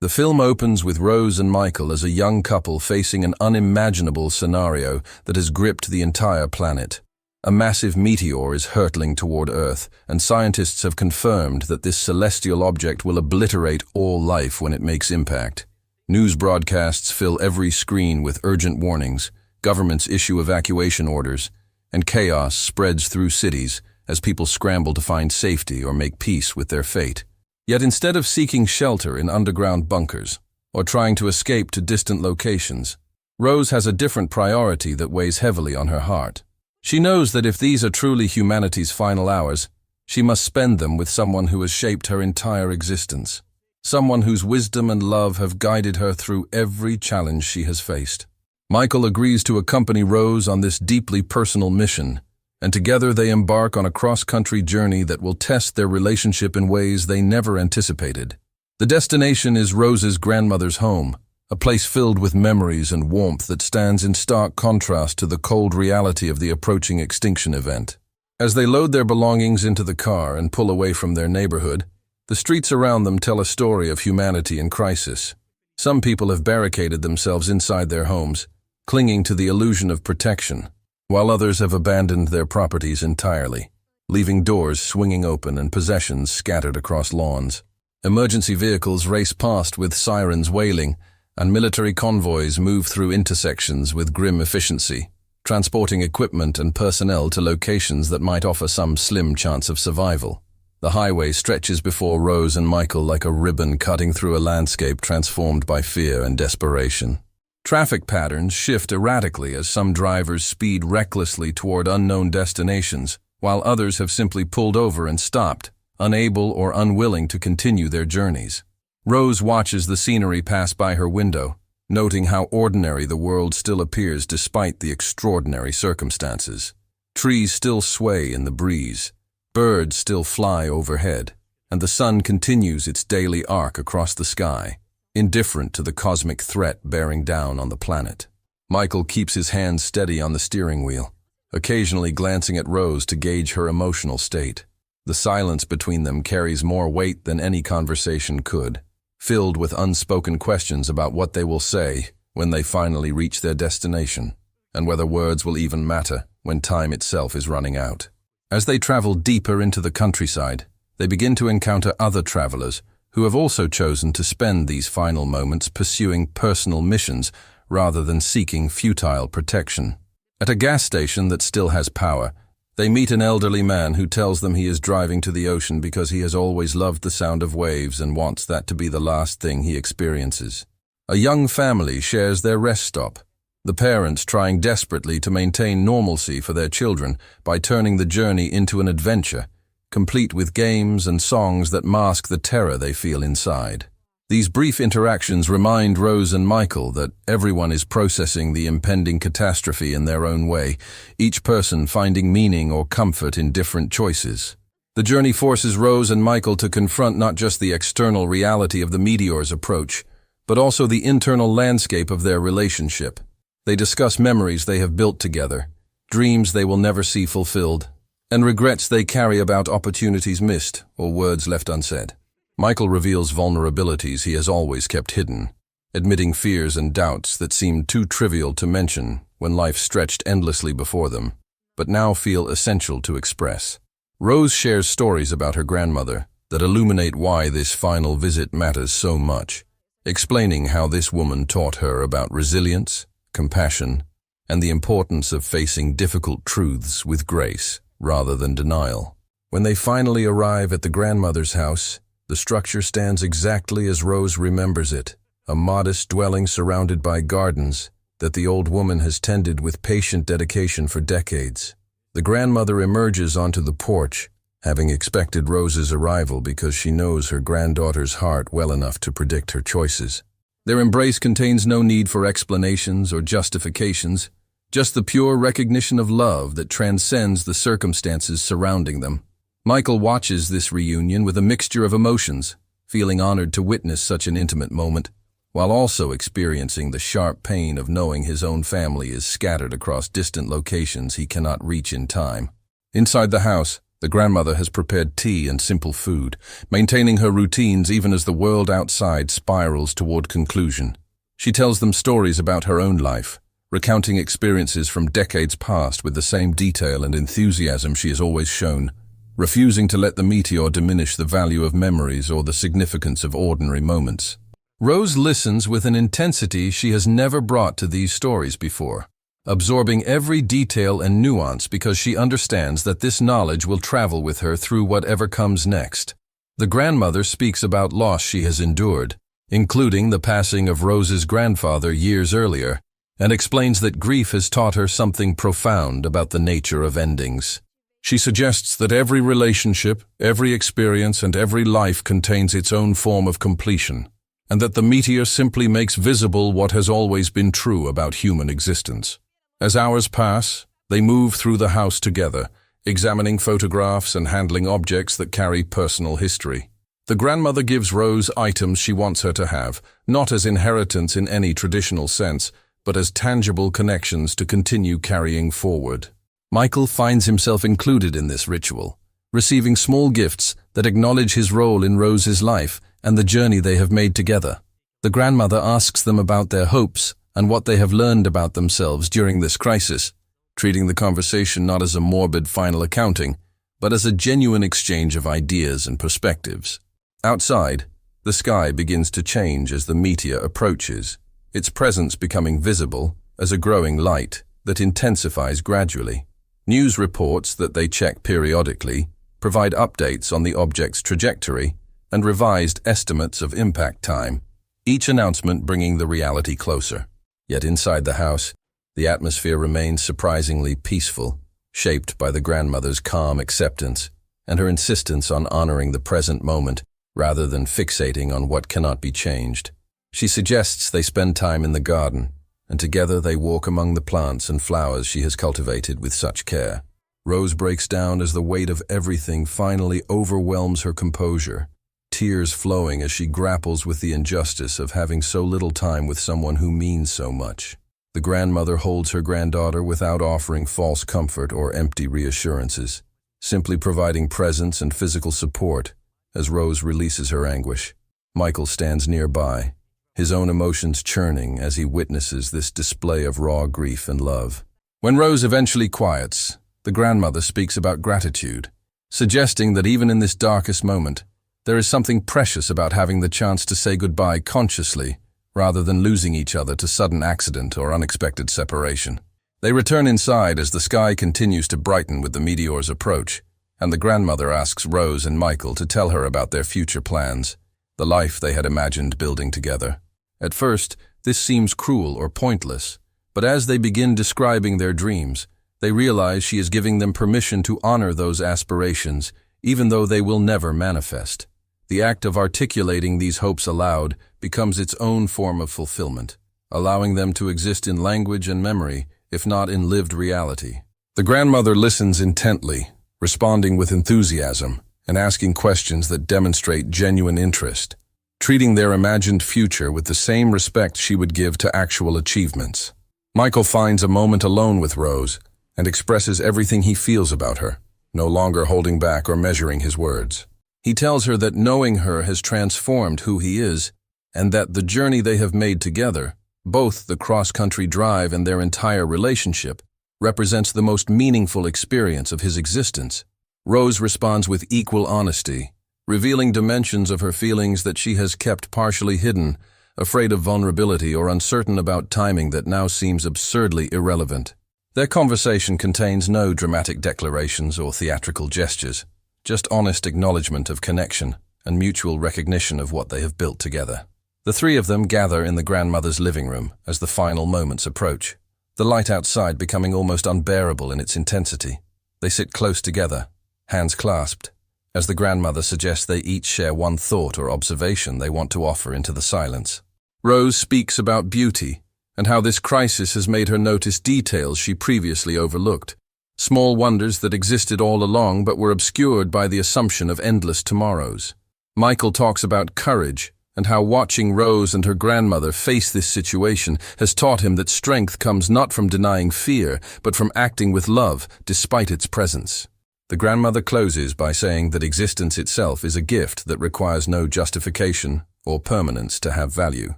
The film opens with Rose and Michael as a young couple facing an unimaginable scenario that has gripped the entire planet. A massive meteor is hurtling toward Earth, and scientists have confirmed that this celestial object will obliterate all life when it makes impact. News broadcasts fill every screen with urgent warnings, governments issue evacuation orders, and chaos spreads through cities as people scramble to find safety or make peace with their fate. Yet instead of seeking shelter in underground bunkers or trying to escape to distant locations, Rose has a different priority that weighs heavily on her heart. She knows that if these are truly humanity's final hours, she must spend them with someone who has shaped her entire existence, someone whose wisdom and love have guided her through every challenge she has faced. Michael agrees to accompany Rose on this deeply personal mission, and together they embark on a cross-country journey that will test their relationship in ways they never anticipated. The destination is Rose's grandmother's home, a place filled with memories and warmth that stands in stark contrast to the cold reality of the approaching extinction event. As they load their belongings into the car and pull away from their neighborhood, the streets around them tell a story of humanity in crisis. Some people have barricaded themselves inside their homes, clinging to the illusion of protection, while others have abandoned their properties entirely, leaving doors swinging open and possessions scattered across lawns. Emergency vehicles race past with sirens wailing, and military convoys move through intersections with grim efficiency, transporting equipment and personnel to locations that might offer some slim chance of survival. The highway stretches before Rose and Michael like a ribbon cutting through a landscape transformed by fear and desperation. Traffic patterns shift erratically as some drivers speed recklessly toward unknown destinations, while others have simply pulled over and stopped, unable or unwilling to continue their journeys. Rose watches the scenery pass by her window, noting how ordinary the world still appears despite the extraordinary circumstances. Trees still sway in the breeze, birds still fly overhead, and the sun continues its daily arc across the sky, indifferent to the cosmic threat bearing down on the planet. Michael keeps his hands steady on the steering wheel, occasionally glancing at Rose to gauge her emotional state. The silence between them carries more weight than any conversation could, filled with unspoken questions about what they will say when they finally reach their destination, and whether words will even matter when time itself is running out. As they travel deeper into the countryside, they begin to encounter other travelers who have also chosen to spend these final moments pursuing personal missions rather than seeking futile protection. At a gas station that still has power, they meet an elderly man who tells them he is driving to the ocean because he has always loved the sound of waves and wants that to be the last thing he experiences. A young family shares their rest stop, the parents trying desperately to maintain normalcy for their children by turning the journey into an adventure, complete with games and songs that mask the terror they feel inside. These brief interactions remind Rose and Michael that everyone is processing the impending catastrophe in their own way, each person finding meaning or comfort in different choices. The journey forces Rose and Michael to confront not just the external reality of the meteor's approach, but also the internal landscape of their relationship. They discuss memories they have built together, dreams they will never see fulfilled, and regrets they carry about opportunities missed or words left unsaid. Michael reveals vulnerabilities he has always kept hidden, admitting fears and doubts that seemed too trivial to mention when life stretched endlessly before them, but now feel essential to express. Rose shares stories about her grandmother that illuminate why this final visit matters so much, explaining how this woman taught her about resilience, compassion, and the importance of facing difficult truths with grace rather than denial. When they finally arrive at the grandmother's house, the structure stands exactly as Rose remembers it, a modest dwelling surrounded by gardens that the old woman has tended with patient dedication for decades. The grandmother emerges onto the porch, having expected Rose's arrival because she knows her granddaughter's heart well enough to predict her choices. Their embrace contains no need for explanations or justifications, just the pure recognition of love that transcends the circumstances surrounding them. Michael watches this reunion with a mixture of emotions, feeling honored to witness such an intimate moment, while also experiencing the sharp pain of knowing his own family is scattered across distant locations he cannot reach in time. Inside the house, The grandmother has prepared tea and simple food, maintaining her routines even as the world outside spirals toward conclusion. She tells them stories about her own life, recounting experiences from decades past with the same detail and enthusiasm she has always shown, refusing to let the meteor diminish the value of memories or the significance of ordinary moments. Rose listens with an intensity she has never brought to these stories before, absorbing every detail and nuance because she understands that this knowledge will travel with her through whatever comes next. The grandmother speaks about loss she has endured, including the passing of Rose's grandfather years earlier, and explains that grief has taught her something profound about the nature of endings. She suggests that every relationship, every experience, and every life contains its own form of completion, and that the meteor simply makes visible what has always been true about human existence. As hours pass, they move through the house together, examining photographs and handling objects that carry personal history. The grandmother gives Rose items she wants her to have, not as inheritance in any traditional sense, but as tangible connections to continue carrying forward. Michael finds himself included in this ritual, receiving small gifts that acknowledge his role in Rose's life and the journey they have made together. The grandmother asks them about their hopes and what they have learned about themselves during this crisis, treating the conversation not as a morbid final accounting, but as a genuine exchange of ideas and perspectives. Outside, the sky begins to change as the meteor approaches, its presence becoming visible as a growing light that intensifies gradually. News reports that they check periodically provide updates on the object's trajectory and revised estimates of impact time, each announcement bringing the reality closer. Yet inside the house, the atmosphere remains surprisingly peaceful, shaped by the grandmother's calm acceptance and her insistence on honoring the present moment rather than fixating on what cannot be changed. She suggests they spend time in the garden, and together they walk among the plants and flowers she has cultivated with such care. Rose breaks down as the weight of everything finally overwhelms her composure, tears flowing as she grapples with the injustice of having so little time with someone who means so much. The grandmother holds her granddaughter without offering false comfort or empty reassurances, simply providing presence and physical support as Rose releases her anguish. Michael stands nearby, his own emotions churning as he witnesses this display of raw grief and love. When Rose eventually quiets, the grandmother speaks about gratitude, suggesting that even in this darkest moment, there is something precious about having the chance to say goodbye consciously, rather than losing each other to sudden accident or unexpected separation. They return inside as the sky continues to brighten with the meteor's approach, and the grandmother asks Rose and Michael to tell her about their future plans, the life they had imagined building together. At first, this seems cruel or pointless, but as they begin describing their dreams, they realize she is giving them permission to honor those aspirations, even though they will never manifest. The act of articulating these hopes aloud becomes its own form of fulfillment, allowing them to exist in language and memory, if not in lived reality. The grandmother listens intently, responding with enthusiasm and asking questions that demonstrate genuine interest, treating their imagined future with the same respect she would give to actual achievements. Michael finds a moment alone with Rose and expresses everything he feels about her, no longer holding back or measuring his words. He tells her that knowing her has transformed who he is, and that the journey they have made together, both the cross-country drive and their entire relationship, represents the most meaningful experience of his existence. Rose responds with equal honesty, revealing dimensions of her feelings that she has kept partially hidden, afraid of vulnerability or uncertain about timing that now seems absurdly irrelevant. Their conversation contains no dramatic declarations or theatrical gestures, just honest acknowledgement of connection and mutual recognition of what they have built together. The three of them gather in the grandmother's living room as the final moments approach, the light outside becoming almost unbearable in its intensity. They sit close together, hands clasped, as the grandmother suggests they each share one thought or observation they want to offer into the silence. Rose speaks about beauty and how this crisis has made her notice details she previously overlooked, small wonders that existed all along but were obscured by the assumption of endless tomorrows. Michael talks about courage and how watching Rose and her grandmother face this situation has taught him that strength comes not from denying fear, but from acting with love despite its presence. The grandmother closes by saying that existence itself is a gift that requires no justification or permanence to have value,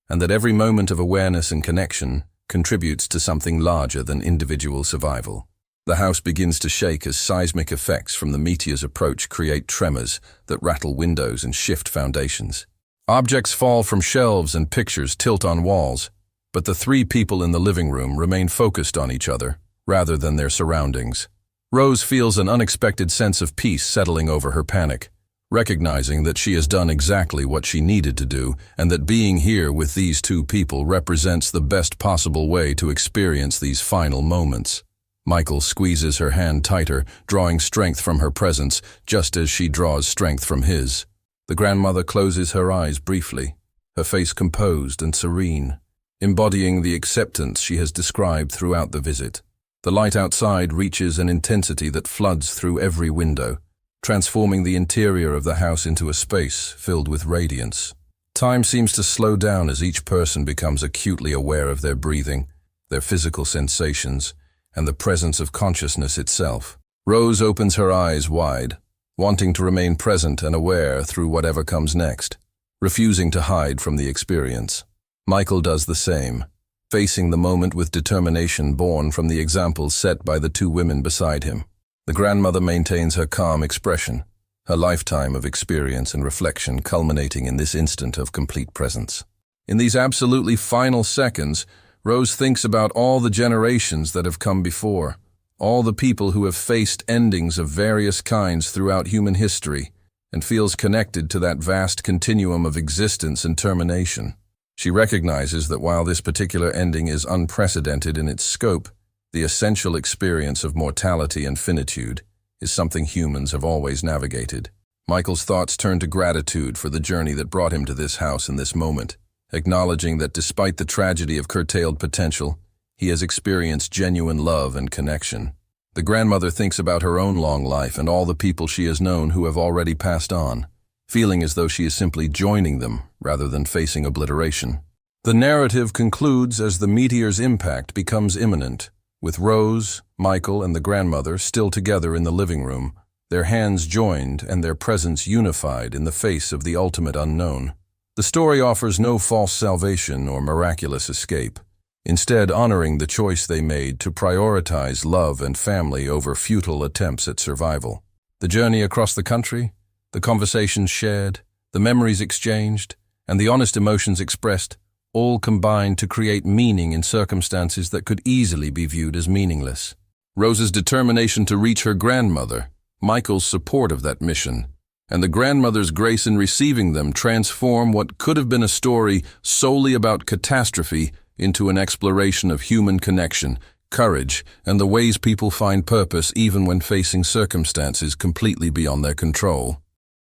and that every moment of awareness and connection contributes to something larger than individual survival. The house begins to shake as seismic effects from the meteor's approach create tremors that rattle windows and shift foundations. Objects fall from shelves and pictures tilt on walls, but the three people in the living room remain focused on each other rather than their surroundings. Rose feels an unexpected sense of peace settling over her panic, recognizing that she has done exactly what she needed to do and that being here with these two people represents the best possible way to experience these final moments. Michael squeezes her hand tighter, drawing strength from her presence, just as she draws strength from his. The grandmother closes her eyes briefly, her face composed and serene, embodying the acceptance she has described throughout the visit. The light outside reaches an intensity that floods through every window, transforming the interior of the house into a space filled with radiance. Time seems to slow down as each person becomes acutely aware of their breathing, their physical sensations, and the presence of consciousness itself. Rose opens her eyes wide, wanting to remain present and aware through whatever comes next, refusing to hide from the experience. Michael does the same, facing the moment with determination born from the examples set by the two women beside him. The grandmother maintains her calm expression, her lifetime of experience and reflection culminating in this instant of complete presence. In these absolutely final seconds, Rose thinks about all the generations that have come before, all the people who have faced endings of various kinds throughout human history, and feels connected to that vast continuum of existence and termination. She recognizes that while this particular ending is unprecedented in its scope, the essential experience of mortality and finitude is something humans have always navigated. Michael's thoughts turn to gratitude for the journey that brought him to this house in this moment, acknowledging that despite the tragedy of curtailed potential, he has experienced genuine love and connection. The grandmother thinks about her own long life and all the people she has known who have already passed on, feeling as though she is simply joining them rather than facing obliteration. The narrative concludes as the meteor's impact becomes imminent, with Rose, Michael, and the grandmother still together in the living room, their hands joined and their presence unified in the face of the ultimate unknown. The story offers no false salvation or miraculous escape, instead honoring the choice they made to prioritize love and family over futile attempts at survival. The journey across the country, the conversations shared, the memories exchanged, and the honest emotions expressed all combined to create meaning in circumstances that could easily be viewed as meaningless. Rose's determination to reach her grandmother, Michael's support of that mission, and the grandmother's grace in receiving them transform what could have been a story solely about catastrophe into an exploration of human connection, courage, and the ways people find purpose even when facing circumstances completely beyond their control.